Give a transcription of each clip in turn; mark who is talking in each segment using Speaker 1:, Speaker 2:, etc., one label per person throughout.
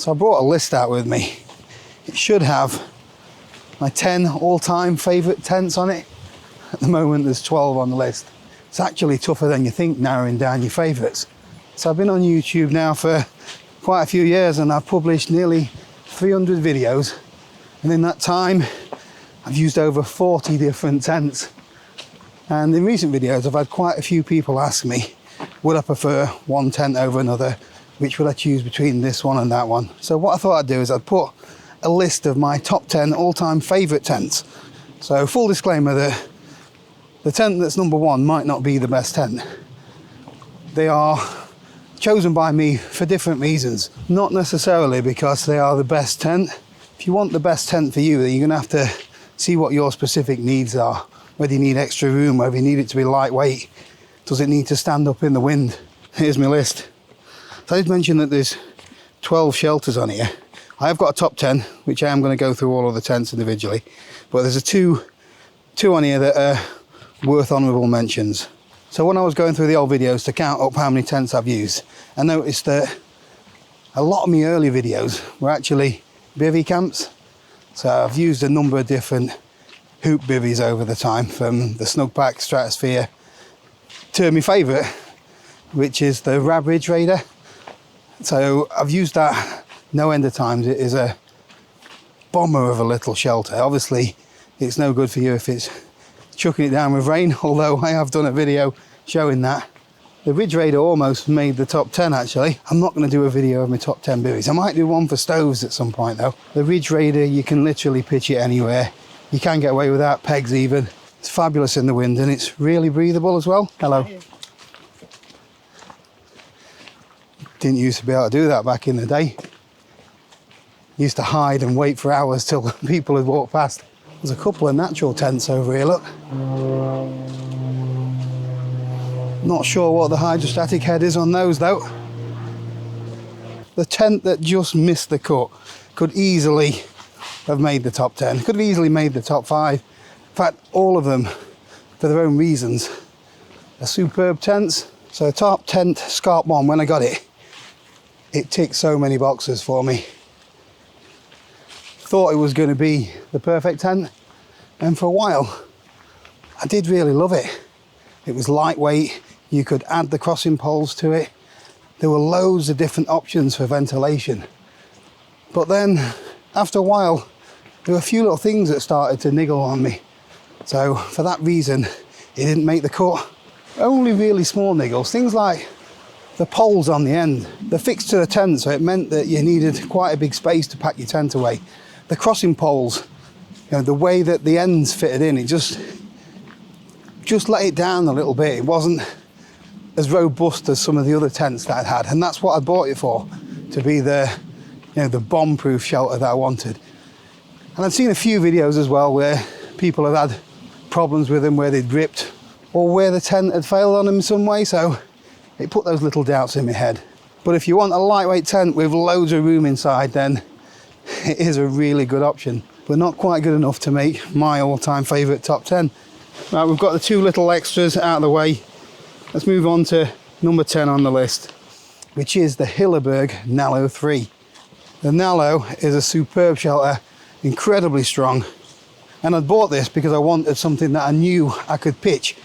Speaker 1: So I brought a list out with me. It should have my 10 all-time favourite tents on it. At the moment there's 12 on the list. It's actually tougher than you think narrowing down your favourites. So I've been on YouTube now for quite a few years and I've published nearly 300 videos, and in that time I've used over 40 different tents. And in recent videos I've had quite a few people ask me, would I prefer one tent over another? Which would I choose between this one and that one? So what I thought I'd do is I'd put a list of my top 10 all-time favourite tents. So full disclaimer that the tent that's number one might not be the best tent. They are chosen by me for different reasons, not necessarily because they are the best tent. If you want the best tent for you, then you're going to have to see what your specific needs are. Whether you need extra room, whether you need it to be lightweight, does it need to stand up in the wind? Here's my list. So I did mention that there's 12 shelters on here. I have got a top 10, which I am going to go through all of the tents individually, but there's two on here that are worth honourable mentions. So when I was going through the old videos to count up how many tents I've used, I noticed that a lot of my early videos were actually bivvy camps. So I've used a number of different hoop bivvies over the time, from the Snugpack Stratosphere to my favourite, which is the Rab Ridge Raider. So I've used that no end of times. It is a bomber of a little shelter. Obviously it's no good for you if it's chucking it down with rain, although I have done a video showing that. The Ridge Raider almost made the top 10 actually. I'm not going to do a video of my top 10 bivvies. I might do one for stoves at some point though. The Ridge Raider, you can literally pitch it anywhere. You can get away without pegs even. It's fabulous in the wind and it's really breathable as well. Hello. Didn't used to be able to do that back in the day. Used to hide and wait for hours till people had walked past. There's a couple of natural tents over here, look. Not sure what the hydrostatic head is on those though. The tent that just missed the cut could easily have made the top 10, could have easily made the top 5. In fact, all of them, for their own reasons, are superb tents. So top tent Scarp 1, when I got it, it ticked so many boxes for me. Thought it was going to be the perfect tent, and for a while I did really love it. It was lightweight, you could add the crossing poles to it, there were loads of different options for ventilation. But then after a while there were a few little things that started to niggle on me, so for that reason it didn't make the cut. Only really small niggles, things like the poles on the end. They're fixed to the tent, so it meant that you needed quite a big space to pack your tent away. The crossing poles, you know, the way that the ends fitted in, it just let it down a little bit. It wasn't as robust as some of the other tents that I'd had, and that's what I bought it for, to be the, you know, the bomb-proof shelter that I wanted. And I'd seen a few videos as well where people had had problems with them, where they'd ripped or where the tent had failed on them in some way, so it put those little doubts in my head. But if you want a lightweight tent with loads of room inside, then it is a really good option, but not quite good enough to make my all-time favourite top 10. Right, we've got the two little extras out of the way. Let's move on to number 10 on the list, which is the Hilleberg Nallo 3. The Nallo is a superb shelter, incredibly strong, and I bought this because I wanted something that I knew I could pitch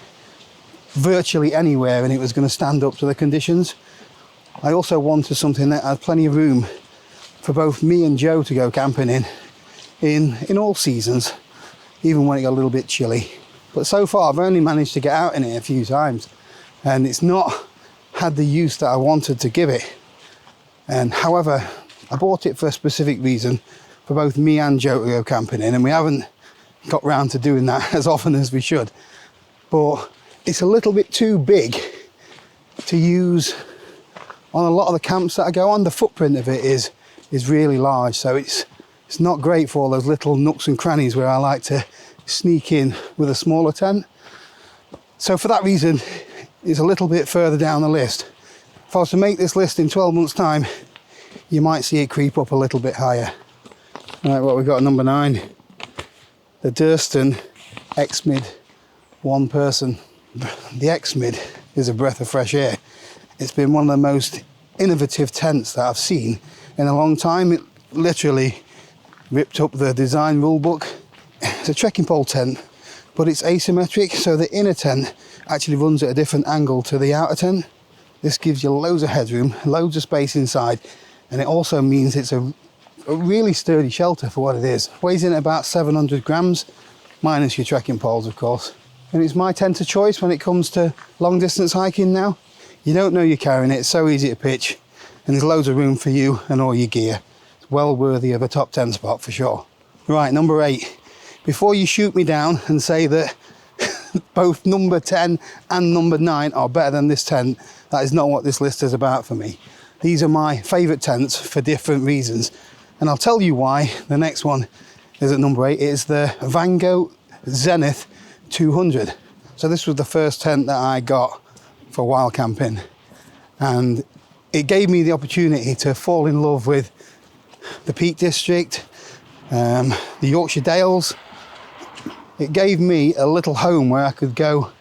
Speaker 1: virtually anywhere and it was going to stand up to the conditions. I also wanted something that had plenty of room for both me and Joe to go camping in all seasons, even when it got a little bit chilly. But so far I've only managed to get out in it a few times and it's not had the use that I wanted to give it. And however, I bought it for a specific reason, for both me and Joe to go camping in, and we haven't got round to doing that as often as we should. But it's a little bit too big to use on a lot of the camps that I go on. The footprint of it is really large, so it's not great for all those little nooks and crannies where I like to sneak in with a smaller tent. So for that reason, it's a little bit further down the list. If I was to make this list in 12 months time, you might see it creep up a little bit higher. Right, what we've got at number 9, the Durston X-Mid 1 person. The X-Mid is a breath of fresh air. It's been one of the most innovative tents that I've seen in a long time. It literally ripped up the design rule book. It's a trekking pole tent, but it's asymmetric, so the inner tent actually runs at a different angle to the outer tent. This gives you loads of headroom, loads of space inside, and it also means it's a really sturdy shelter for what it is. Weighs in at about 700 grams, minus your trekking poles, of course. And it's my tent of choice when it comes to long distance hiking now. You don't know you're carrying it, it's so easy to pitch, and there's loads of room for you and all your gear. It's well worthy of a top 10 spot for sure. Right, number 8. Before you shoot me down and say that both number 10 and number 9 are better than this tent, that is not what this list is about for me. These are my favourite tents for different reasons, and I'll tell you why. The next one is at number 8. It's the Vango Zenith 200. So this was the first tent that I got for wild camping, and it gave me the opportunity to fall in love with the Peak District, the Yorkshire Dales. It gave me a little home where I could go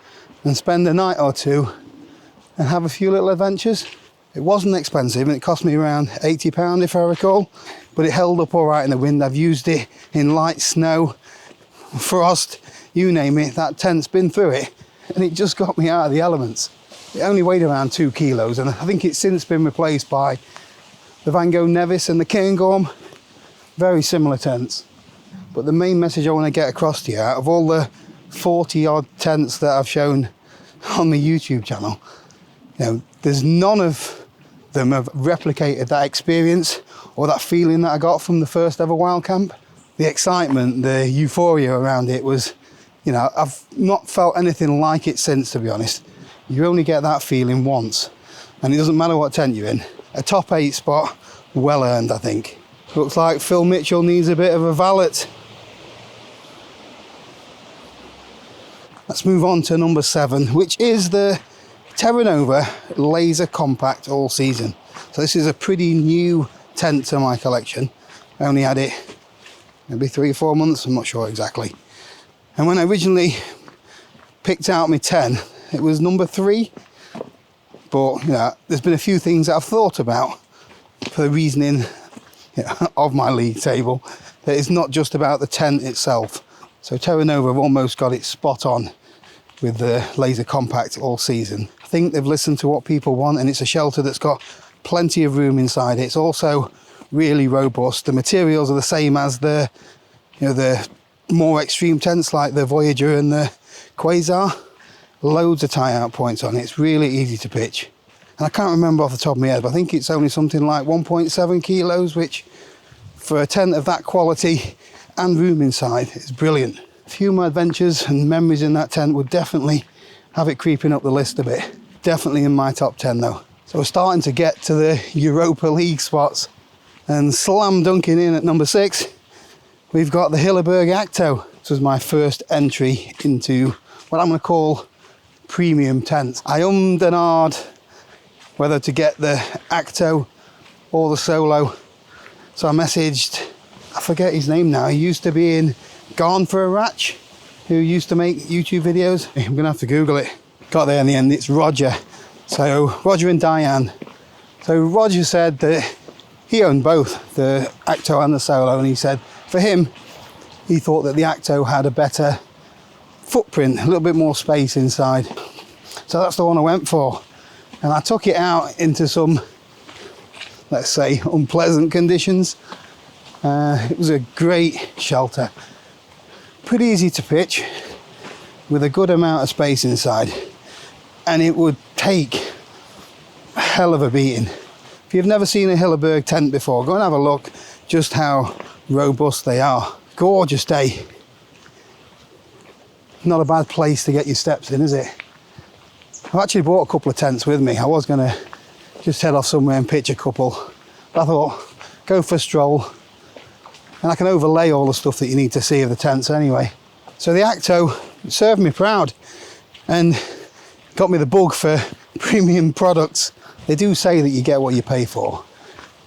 Speaker 1: and spend a night or two and have a few little adventures. It wasn't expensive, and it cost me around £80 if I recall, but it held up all right in the wind. I've used it in light snow, frost, you name it. That tent's been through it, and it just got me out of the elements. It only weighed around 2 kilos, and I think it's since been replaced by the Vango Nevis and the Cairngorm. Very similar tents. But the main message I want to get across to you, out of all the 40 odd tents that I've shown on the YouTube channel, there's none of them have replicated that experience or that feeling that I got from the first ever wild camp. The excitement, the euphoria around it was, I've not felt anything like it since, to be honest. You only get that feeling once, and it doesn't matter what tent you're in. A top 8 spot, well earned, I think. Looks like Phil Mitchell needs a bit of a valet. Let's move on to number 7, which is the Terra Nova Laser Compact All Season. So this is a pretty new tent to my collection. I only had it maybe 3 or 4 months, I'm not sure exactly. And when I originally picked out my 10, it was number 3. But there's been a few things that I've thought about for the reasoning of my league table, that it's not just about the tent itself. So Terra Nova have almost got it spot on with the Laser Compact All Season. I think they've listened to what people want, and it's a shelter that's got plenty of room inside it. It's also really robust. The materials are the same as the more extreme tents like the Voyager and the Quasar. Loads of tie-out points on it. It's really easy to pitch. And I can't remember off the top of my head, but I think it's only something like 1.7 kilos, which for a tent of that quality and room inside is brilliant. A few more adventures and memories in that tent would definitely have it creeping up the list a bit. Definitely in my top 10 though. So we're starting to get to the Europa League spots, and slam dunking in at number 6, we've got the Hilleberg Acto. This was my first entry into what I'm going to call premium tents. I ummed and ahed whether to get the Acto or the Solo. So I messaged, I forget his name now, he used to be in Gone for a Ratch, who used to make YouTube videos. I'm going to have to Google it. Got there in the end, it's Roger. So Roger and Diane. So Roger said that he owned both, the Acto and the Solo, and he said for him, he thought that the Acto had a better footprint, a little bit more space inside. So that's the one I went for. And I took it out into some, let's say, unpleasant conditions. It was a great shelter. Pretty easy to pitch, with a good amount of space inside. And it would take a hell of a beating. If you've never seen a Hilleberg tent before, go and have a look just how robust they are. Gorgeous day. Not a bad place to get your steps in, is it? I've actually brought a couple of tents with me. I was going to just head off somewhere and pitch a couple. But I thought, go for a stroll. And I can overlay all the stuff that you need to see of the tents anyway. So the Acto served me proud and got me the bug for premium products. They do say that you get what you pay for.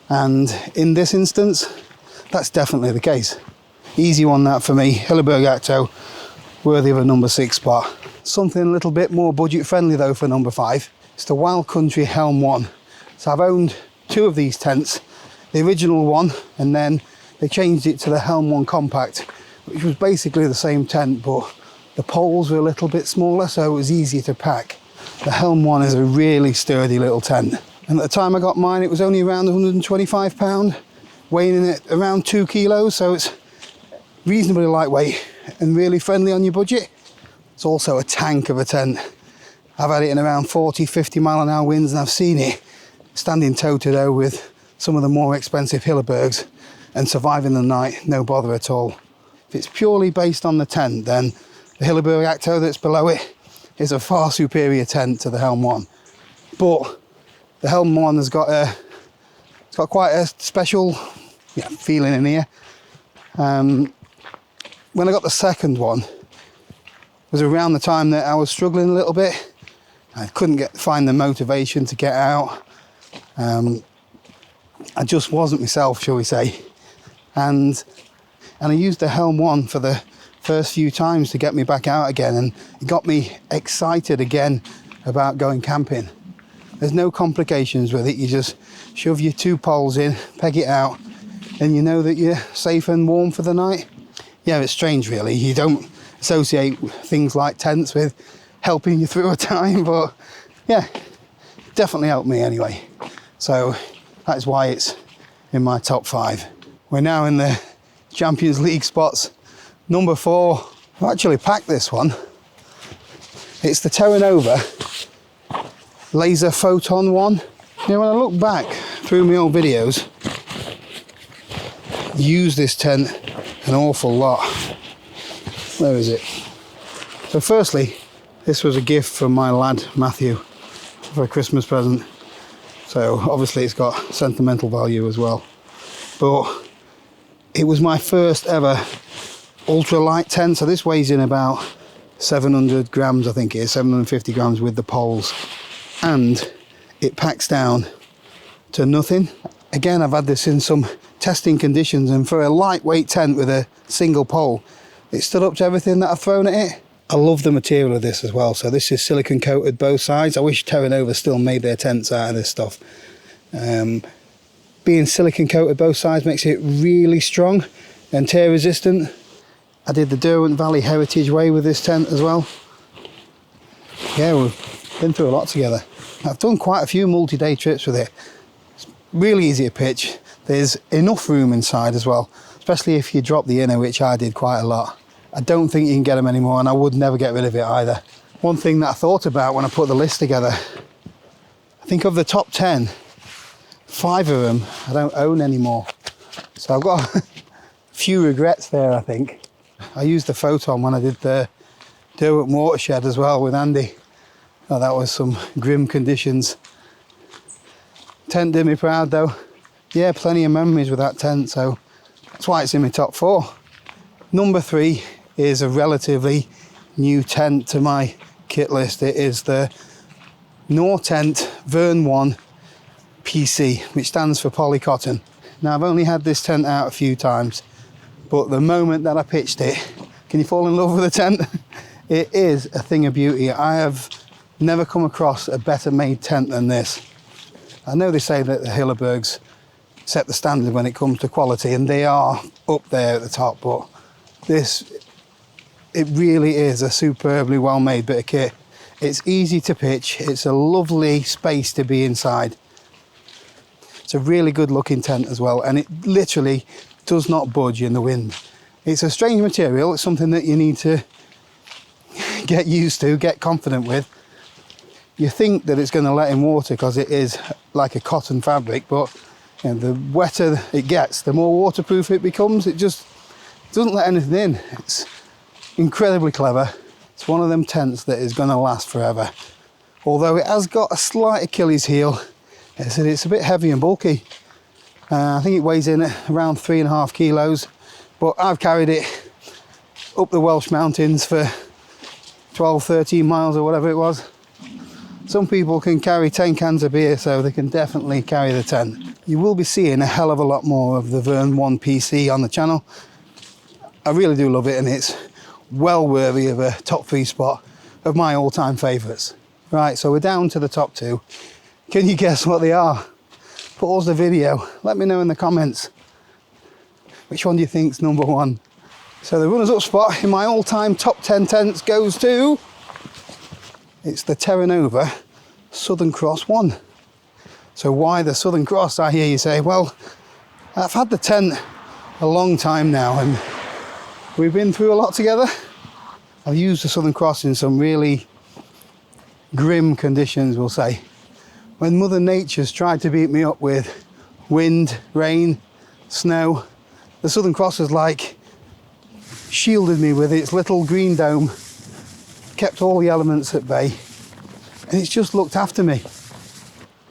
Speaker 1: And in this instance, that's definitely the case. Easy one that for me. Hilleberg Acto, worthy of a number 6 spot. Something a little bit more budget friendly though for number 5. It's the Wild Country Helm 1. So I've owned 2 of these tents the original one, and then they changed it to the Helm 1 Compact, which was basically the same tent, but the poles were a little bit smaller, so it was easier to pack. The Helm 1 is a really sturdy little tent. And at the time I got mine, it was only around £125, weighing in at around 2 kilos, so it's reasonably lightweight and really friendly on your budget. It's also a tank of a tent. I've had it in around 40, 50 mile an hour winds, and I've seen it standing toe-to-toe with some of the more expensive Hillebergs and surviving the night, no bother at all. If it's purely based on the tent, then the Hilleberg Acto that's below it is a far superior tent to the Helm 1. But the Helm 1 has got quite a special feeling in here. When I got the second one, it was around the time that I was struggling a little bit. I couldn't find the motivation to get out. I just wasn't myself, shall we say. And I used the Helm 1 for the first few times to get me back out again, and it got me excited again about going camping. There's no complications with it. You just shove your 2 poles in, peg it out, and you know that you're safe and warm for the night. Yeah, it's strange really. You don't associate things like tents with helping you through a time, but yeah, definitely helped me anyway. So that's why it's in my top 5. We're now in the Champions League spots. Number 4, I've actually packed this one. It's the Terra Nova Laser Photon 1. Now when I look back through my old videos, I use this tent an awful lot. Where is it? So firstly, this was a gift from my lad Matthew for a Christmas present. So obviously it's got sentimental value as well. But it was my first ever ultralight tent. So this weighs in about 700 grams, I think it is, 750 grams with the poles. And it packs down to nothing. Again, I've had this in some testing conditions, and for a lightweight tent with a single pole, it stood up to everything that I've thrown at it. I love the material of this as well. So this is silicone coated both sides. I wish Terra Nova still made their tents out of this stuff. Being silicone coated both sides makes it really strong and tear resistant. I did the Derwent Valley Heritage Way with this tent as well. Yeah, we've been through a lot together. I've done quite a few multi-day trips with it. It's really easy to pitch. There's enough room inside as well, especially if you drop the inner, which I did quite a lot. I don't think you can get them anymore, and I would never get rid of it either. One thing that I thought about when I put the list together, I think of the top 10, 5 of them I don't own anymore. So I've got a few regrets there, I think. I used the Photon when I did the Derwent Watershed as well with Andy. Oh, that was some grim conditions. Tent did me proud though. Yeah, plenty of memories with that tent, so that's why it's in my top 4. Number 3 is a relatively new tent to my kit list. It is the Nortent Vern 1 PC, which stands for polycotton. Now I've only had this tent out a few times, but the moment that I pitched it, can you fall in love with a tent? It is a thing of beauty. I have never come across a better made tent than this. I know they say that the Hillebergs set the standard when it comes to quality, and they are up there at the top, but this, it really is a superbly well made bit of kit. It's easy to pitch, it's a lovely space to be inside. It's a really good looking tent as well, and it literally does not budge in the wind. It's a strange material. It's something that you need to get used to, get confident with. You think that it's going to let in water because it is like a cotton fabric, but you know, the wetter it gets, the more waterproof it becomes. It just doesn't let anything in. It's incredibly clever. It's one of them tents that is going to last forever. Although it has got a slight Achilles heel. It's a bit heavy and bulky. I think it weighs in at around 3.5 kilos, but I've carried it up the Welsh mountains for 12, 13 miles or whatever it was. Some people can carry 10 cans of beer, so they can definitely carry the tent. You will be seeing a hell of a lot more of the Vern 1 PC on the channel. I really do love it, and it's well worthy of a top 3 spot of my all-time favourites. Right, so we're down to the top 2. Can you guess what they are? pause the video, let me know in the comments, which one do you think's number one? So the runners up spot in my all-time top 10 tents goes to, it's the Terra Nova Southern Cross 1. So why the Southern Cross, I hear you say? Well, I've had the tent a long time now and we've been through a lot together. I've used the Southern Cross in some really grim conditions, we'll say. When Mother Nature's tried to beat me up with wind, rain, snow, the Southern Cross has like shielded me with its little green dome, kept all the elements at bay, and it's just looked after me.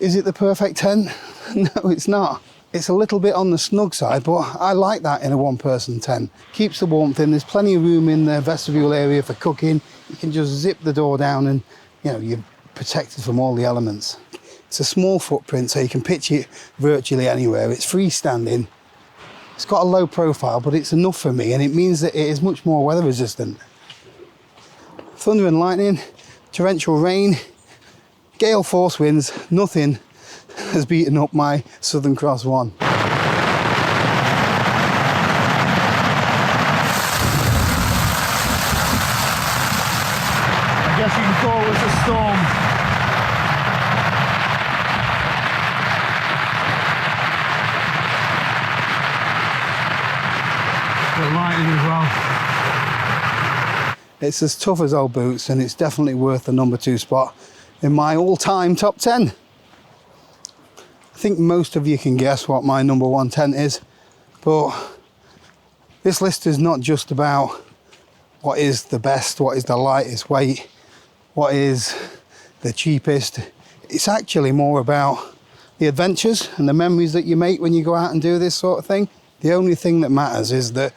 Speaker 1: Is it the perfect tent? No, it's not. It's a little bit on the snug side, but I like that in a one-person tent. Keeps the warmth in, there's plenty of room in the vestibule area for cooking. You can just zip the door down and, you know, you're protected from all the elements. It's a small footprint, so you can pitch it virtually anywhere. It's freestanding. It's got a low profile, but it's enough for me, and it means that it is much more weather resistant. Thunder and lightning, torrential rain, gale force winds, nothing has beaten up my Southern Cross 1.
Speaker 2: I guess you can call it a storm. The lightning as well.
Speaker 1: It's as tough as old boots, and it's definitely worth the number 2 spot in my all-time top 10. I think most of you can guess what my number 1 tent is, but this list is not just about what is the best, what is the lightest weight, what is the cheapest. It's actually more about the adventures and the memories that you make when you go out and do this sort of thing. The only thing that matters is that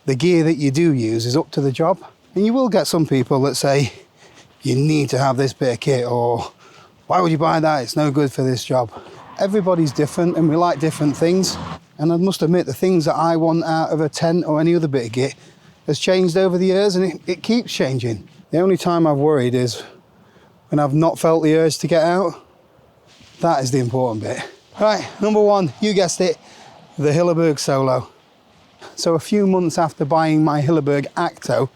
Speaker 1: the gear that you do use is up to the job. And you will get some people that say, you need to have this bit of kit, or why would you buy that? It's no good for this job. Everybody's different and we like different things. And I must admit, the things that I want out of a tent or any other bit of kit has changed over the years, and it keeps changing. The only time I've worried is when I've not felt the urge to get out. That is the important bit. Right, number 1, you guessed it, the Hilleberg Solo. So a few months after buying my Hilleberg Acto,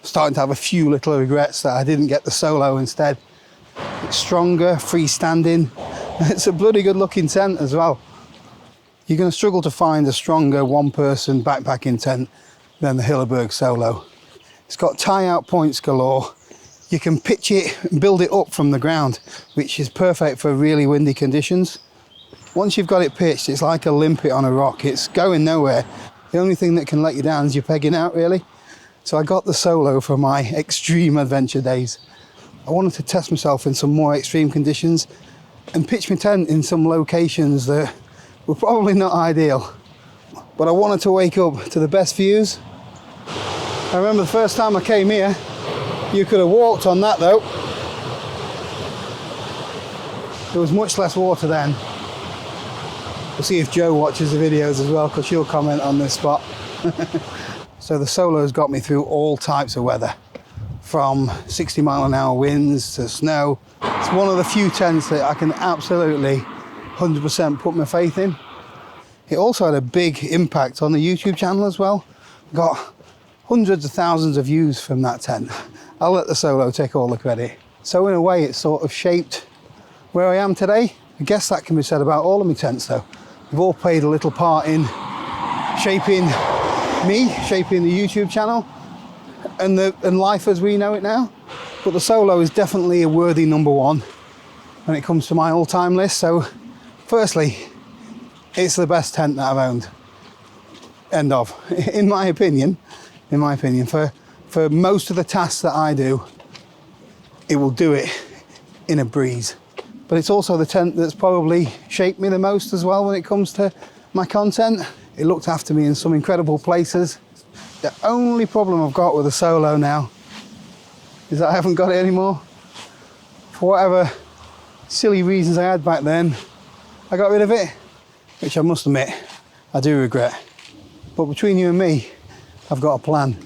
Speaker 1: starting to have a few little regrets that I didn't get the Solo instead. It's stronger, freestanding. It's a bloody good looking tent as well. You're going to struggle to find a stronger one-person backpacking tent than the Hilleberg Solo. It's got tie-out points galore. You can pitch it and build it up from the ground, which is perfect for really windy conditions. Once you've got it pitched, it's like a limpet on a rock. It's going nowhere. The only thing that can let you down is your pegging out, really. So I got the Solo for my extreme adventure days. I wanted to test myself in some more extreme conditions and pitch my tent in some locations that were probably not ideal. But I wanted to wake up to the best views. I remember the first time I came here, you could have walked on that though. There was much less water then. We'll see if Jo watches the videos as well, because she'll comment on this spot. So the Solo's got me through all types of weather, from 60-mile-an-hour winds to snow. It's one of the few tents that I can absolutely 100% put my faith in. It also had a big impact on the YouTube channel as well. Got hundreds of thousands of views from that tent. I'll let the Solo take all the credit. So in a way, it's sort of shaped where I am today. I guess that can be said about all of my tents though. They've all played a little part in shaping me, shaping the YouTube channel and life as we know it now. But the Solo is definitely a worthy number 1 when it comes to my all-time list. So firstly, it's the best tent that I've owned. End of. In my opinion, for most of the tasks that I do, it will do it in a breeze. But it's also the tent that's probably shaped me the most as well when it comes to my content. It looked after me in some incredible places. The only problem I've got with the Solo now is that I haven't got it anymore. For whatever silly reasons I had back then, I got rid of it, which I must admit, I do regret. But between you and me, I've got a plan.